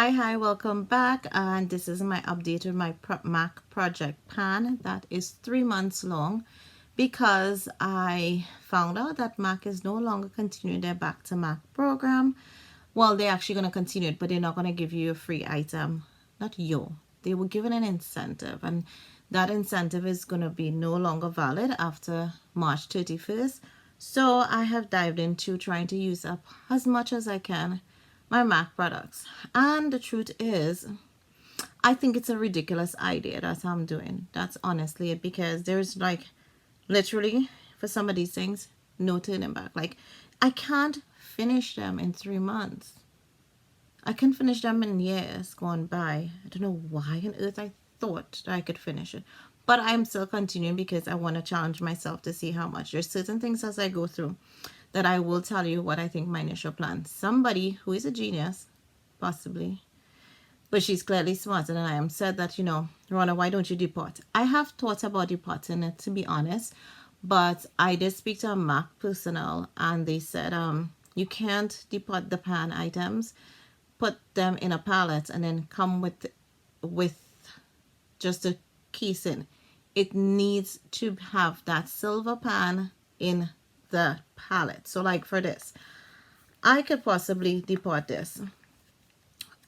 Hi, welcome back, and this is my update with my MAC project pan that is 3 months long because I found out that MAC is no longer continuing their back to MAC program. Well, they're actually going to continue it, but they're not going to give you a free item. Not you. They were given an incentive, and that incentive is going to be no longer valid after March 31st. So I have dived into trying to use up as much as I can my MAC products. And the truth is, I think it's a ridiculous idea that I'm doing. That's honestly it, because there's like literally for some of these things, no turning back. Like I can't finish them in 3 months. I can finish them in years gone by. I don't know why on earth I thought that I could finish it. But I'm still continuing because I want to challenge myself to see how much. There's certain things as I go through that I will tell you what I think my initial plan. Somebody who is a genius, possibly, but she's clearly smarter than I am, said that, Rhonda, why don't you depot? I have thought about deporting it, to be honest, but I did speak to a MAC personnel and they said, you can't depot the pan items, put them in a pallet and then come with just a casing. It needs to have that silver pan in the palette. So like for this, I could possibly depot this.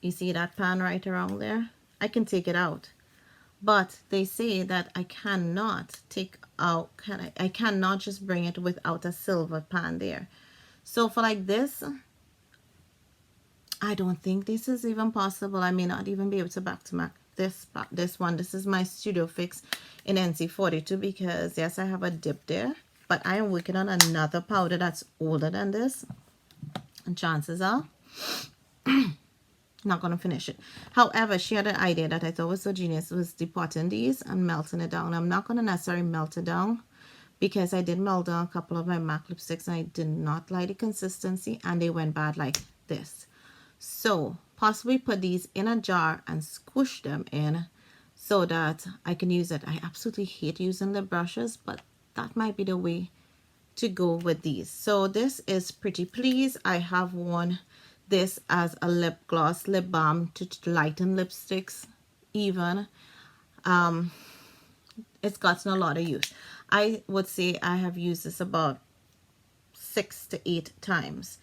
You see that pan right around there? I can take it out. But they say that I cannot take out, I cannot just bring it without a silver pan there. So for like this, I don't think this is even possible. I may not even be able to back to back this one. This is my Studio Fix in NC42 because yes, I have a dip there, but I am working on another powder that's older than this, and chances are not going to finish it. However, she had an idea that I thought was so genius, was depotting these and melting it down. I'm not going to necessarily melt it down because I did melt down a couple of my MAC lipsticks and I did not like the consistency and they went bad like this. So possibly put these in a jar and squish them in so that I can use it. I absolutely hate using lip brushes, but that might be the way to go with these. So this is Pretty Please. I have worn this as a lip gloss, lip balm to lighten lipsticks even. It's gotten a lot of use. I would say I have used this about 6 to 8 times.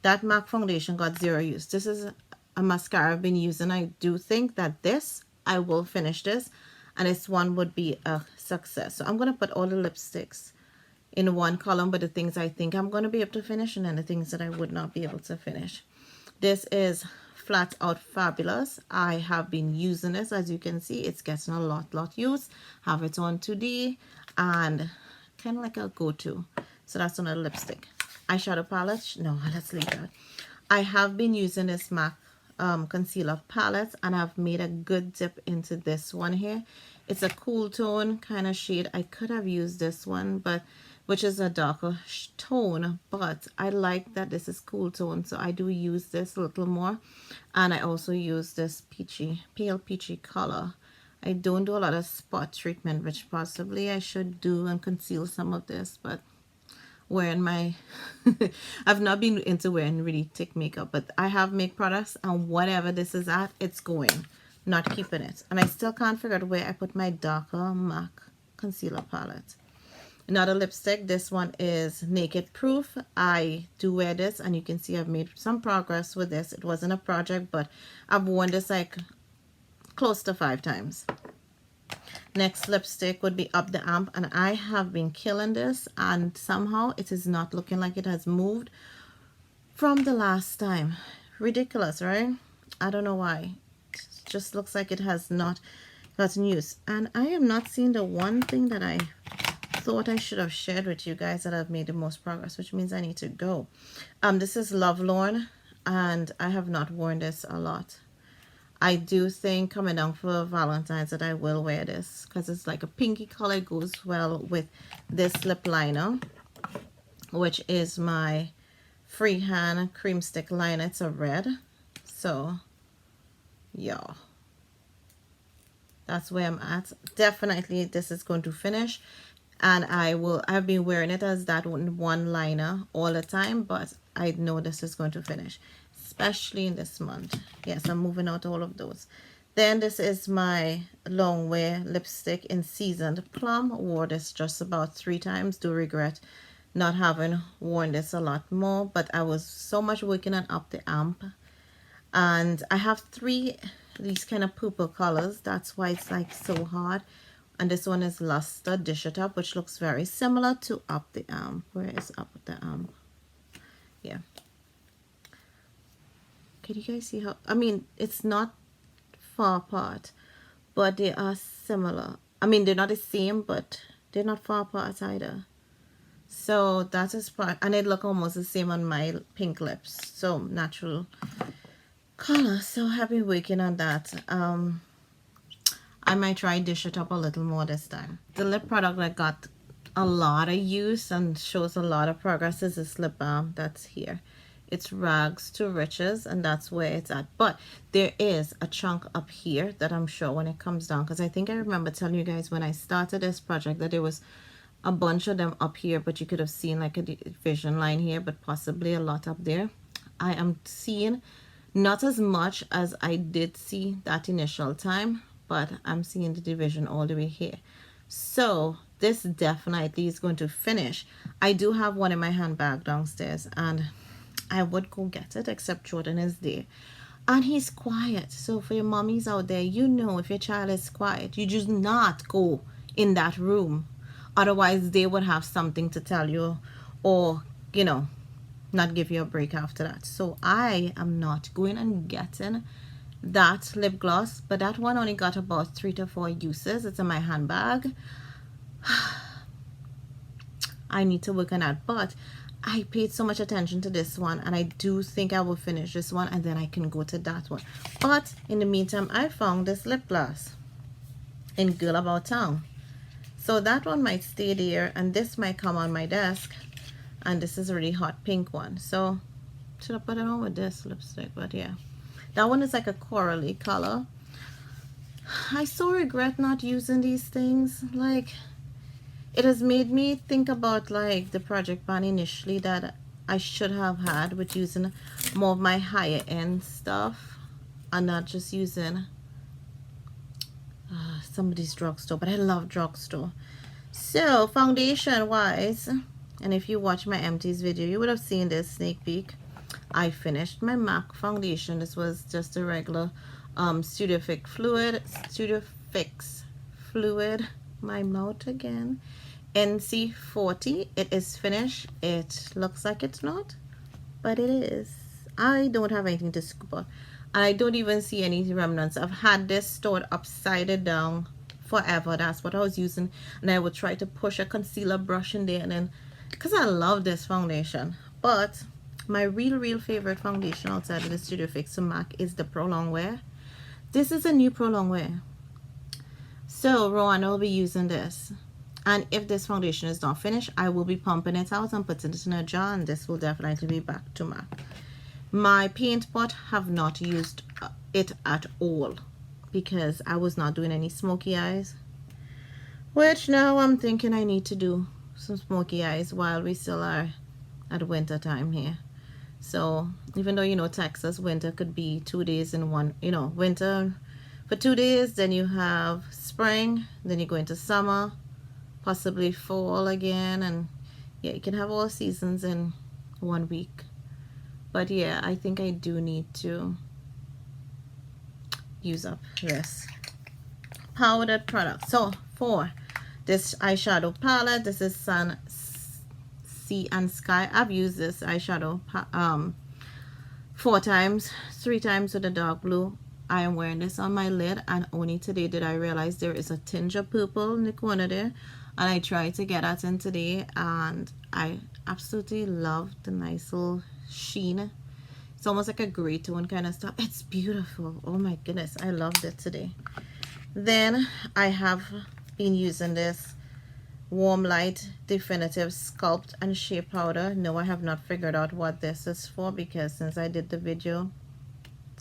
That MAC foundation got 0 use. This is a mascara I've been using. I do think that this, I will finish this, and this one would be a success. So I'm going to put all the lipsticks in one column, but the things I think I'm going to be able to finish and then the things that I would not be able to finish. This is Flat Out Fabulous. I have been using this. As you can see, it's getting a lot use. Have it on today and kind of like a go-to. So that's another lipstick. Eyeshadow palette, no, let's leave that. I have been using this MAC concealer palette and I've made a good dip into this one here. It's a cool tone kind of shade. I could have used this one, but which is a darker tone, but I like that this is cool tone, so I do use this a little more. And I also use this pale peachy color. I don't do a lot of spot treatment, which possibly I should do and conceal some of this, but wearing my I've not been into wearing really thick makeup, but I have make products and whatever this is at, it's going, not keeping it. And I still can't figure out where I put my darker MAC concealer palette. Another lipstick, this one is Naked Proof. I do wear this and you can see I've made some progress with this. It wasn't a project, but I've worn this like close to 5 times. Next lipstick would be Up the Amp, and I have been killing this and somehow it is not looking like it has moved from the last time. Ridiculous, right? I don't know why. It just looks like it has not gotten used. And I am not seeing the one thing that I thought I should have shared with you guys that I've made the most progress, which means I need to go. This is Lovelorn and I have not worn this a lot. I do think coming down for Valentine's that I will wear this because it's like a pinky color. It goes well with this lip liner, which is my freehand cream stick liner. It's a red. So yeah, that's where I'm at. Definitely this is going to finish, and I've been wearing it as that one liner all the time, but I know this is going to finish. especially in this month. Yes, I'm moving out all of those. Then this is my long wear lipstick in Seasoned Plum. Wore this just about 3 times. Do regret not having worn this a lot more, but I was so much working on Up the Amp, and I have 3 these kind of purple colors. That's why it's like so hard. And this one is Luster Dish It Up, which looks very similar to Up the Amp. Where is Up the Amp? Yeah. Can you guys see how, I mean, it's not far apart, but they are similar. I mean, they're not the same, but they're not far apart either. So that is part, and it look almost the same on my pink lips. So natural color. So I've been working on that. I might try Dish It Up a little more this time. The lip product that got a lot of use and shows a lot of progress is this lip balm that's here. It's Rags to Riches, and that's where it's at. But there is a chunk up here that I'm sure when it comes down, because I think I remember telling you guys when I started this project that there was a bunch of them up here, but you could have seen like a division line here, but possibly a lot up there. I am seeing not as much as I did see that initial time, but I'm seeing the division all the way here. So this definitely is going to finish. I do have one in my handbag downstairs, and I would go get it, except Jordan is there and he's quiet. So for your mommies out there, you know, if your child is quiet, you just not go in that room. Otherwise they would have something to tell you, or you know, not give you a break after that. So I am not going and getting that lip gloss, but that one only got about 3 to 4 uses. It's in my handbag. I need to work on that, but I paid so much attention to this one, and I do think I will finish this one and then I can go to that one. But in the meantime, I found this lip gloss in Girl About Town, so that one might stay there, and this might come on my desk. And this is a really hot pink one, so should I put it on with this lipstick? But yeah, that one is like a corally color. I so regret not using these things. Like, it has made me think about like the Project Pan initially that I should have had with using more of my higher end stuff and not just using somebody's drugstore. But I love drugstore. So foundation wise, and if you watch my empties video, you would have seen this sneak peek. I finished my MAC foundation. This was just a regular Studio Fix fluid, my mouth again, NC40. It is finished. It looks like it's not, but it is. I don't have anything to scoop up. I don't even see any remnants. I've had this stored upside down forever. That's what I was using, and I would try to push a concealer brush in there, and then because I love this foundation. But my real favorite foundation outside of the Studio Fix MAC is the Pro Longwear. This is a new Pro Longwear, so Rowan will be using this, and if this foundation is not finished, I will be pumping it out and putting it in a jar, and this will definitely be back to MAC. My paint pot, have not used it at all because I was not doing any smoky eyes, which now I'm thinking I need to do some smoky eyes while we still are at winter time here. So even though, you know, Texas winter could be 2 days in one, you know, winter for 2 days, then you have spring, then you go into summer, possibly fall again, and yeah, you can have all seasons in 1 week. But yeah, I think I do need to use up this powdered product. So for this eyeshadow palette, this is Sun, Sea and Sky. I've used this eyeshadow 4 times, 3 times with the dark blue. I am wearing this on my lid, and only today did I realize there is a tinge of purple in the corner there, and I tried to get that in today, and I absolutely love the nice little sheen. It's almost like a gray tone kind of stuff. It's beautiful. Oh my goodness, I loved it today. Then I have been using this Warm Light Definitive Sculpt and Shape Powder. No, I have not figured out what this is for, because since I did the video,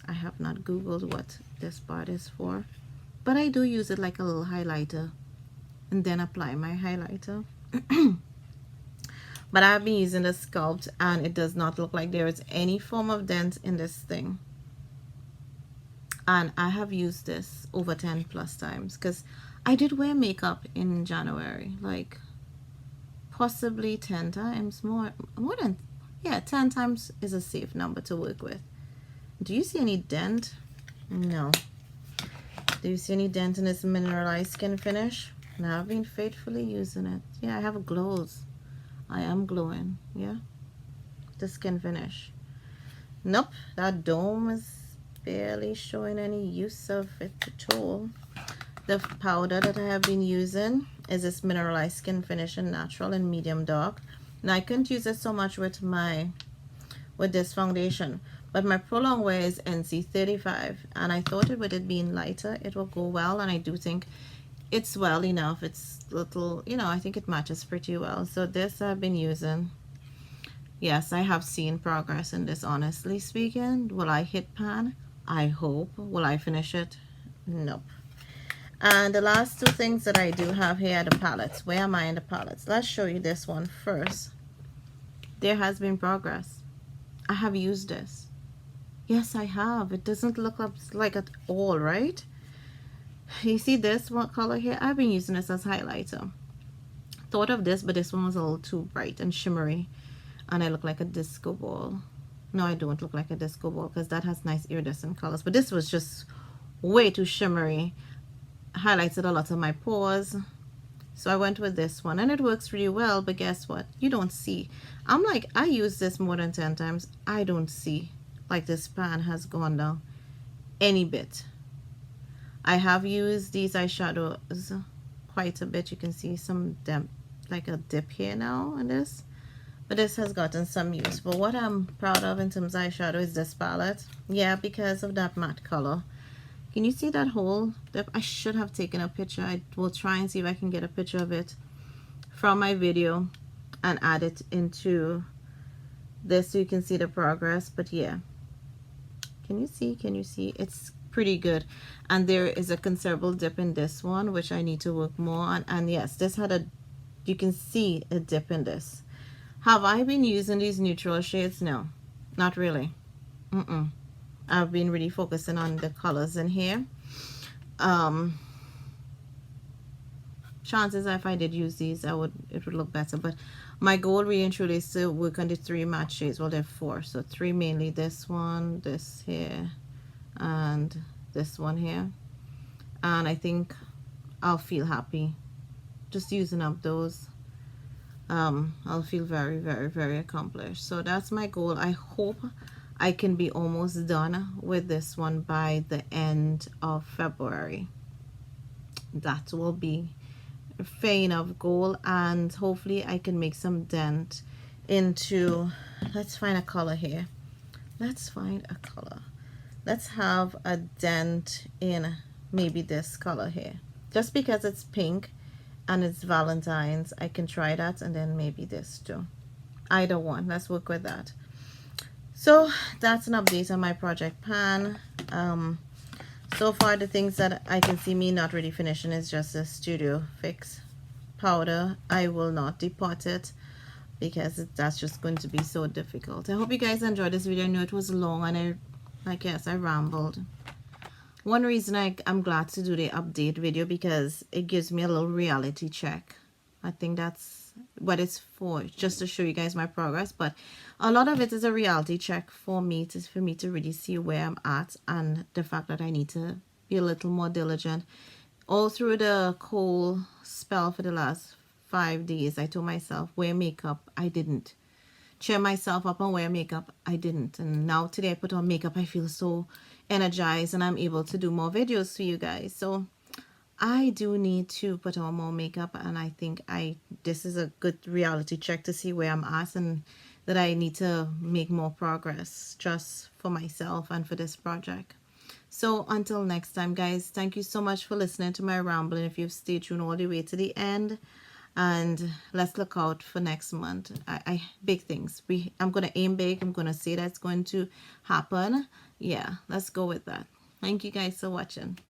I have not googled what this part is for. But I do use it like a little highlighter and then apply my highlighter. But I've been using the Sculpt and it does not look like there is any form of dent in this thing. And I have used this over 10 plus times because I did wear makeup in January, like possibly 10 times more than, yeah, 10 times is a safe number to work with. Do you see any dent? No. Do you see any dent in this mineralized skin finish? Now I've been faithfully using it. Yeah, I have glows. I am glowing. Yeah, the skin finish. Nope, that dome is barely showing any use of it at all. The powder that I have been using is this mineralized skin finish in natural and medium dark. Now I couldn't use it so much with this foundation, but my prolonged wear is NC35 and I thought with it being lighter it will go well, and I do think it's well enough. It's little, you know, I think it matches pretty well. So this I've been using. Yes, I have seen progress in this, honestly speaking. Will I hit pan? I hope. Will I finish it? Nope. And the last two things that I do have here are the palettes. Where am I in the palettes? Let's show you this one first. There has been progress. I have used this. Yes, I have. It doesn't look like at all, right? You see this one color here? I've been using this as highlighter. Thought of this, but this one was a little too bright and shimmery, and I look like a disco ball. No, I don't look like a disco ball because that has nice iridescent colors, but this was just way too shimmery. Highlighted a lot of my pores, so I went with this one, and it works really well. But guess what? You don't see. I'm like, I use this more than 10 times. I don't see like this pan has gone down any bit. I have used these eyeshadows quite a bit. You can see some like a dip here now in this, but this has gotten some use. But what I'm proud of in terms of eyeshadow is this palette. Yeah, because of that matte color. Can you see that whole dip? I should have taken a picture. I will try and see if I can get a picture of it from my video and add it into this so you can see the progress. But yeah, can you see it's pretty good. And there is a considerable dip in this one, which I need to work more on. And yes, this had a, you can see a dip in this. Have I been using these neutral shades? No, not really. I've been really focusing on the colors in here. Chances are if I did use these, it would look better. But my goal really and truly is to work on the 3 matte shades. Well, there are 4, so 3 mainly. This one, this here, and this one here. And I think I'll feel happy just using up those. I'll feel very, very, very accomplished. So that's my goal. I hope I can be almost done with this one by the end of February. That will be a fair enough goal, and hopefully I can make some dent into, let's find a color here. Let's find a color. Let's have a dent in maybe this color here. Just because it's pink and it's Valentine's, I can try that, and then maybe this too. Either one. Let's work with that. So that's an update on my project pan. So far the things that I can see me not really finishing is just the Studio Fix powder. I will not depot it because that's just going to be so difficult. I hope you guys enjoyed this video. I know it was long and I rambled. One reason I'm glad to do the update video because it gives me a little reality check. I think that's what it's for, just to show you guys my progress. But a lot of it is a reality check for me to really see where I'm at, and the fact that I need to be a little more diligent. All through the cold spell for the last 5 days, I told myself wear makeup. I didn't. Cheer myself up and wear makeup. I didn't. And now today I put on makeup. I feel so energized and I'm able to do more videos for you guys. So I do need to put on more makeup, and I think this is a good reality check to see where I'm at, and that I need to make more progress just for myself and for this project. So until next time, guys, thank you so much for listening to my rambling. If you've stayed tuned all the way to the end, and let's look out for next month. Big things. I'm gonna aim big. I'm gonna say that's going to happen. Yeah, let's go with that. Thank you guys for watching.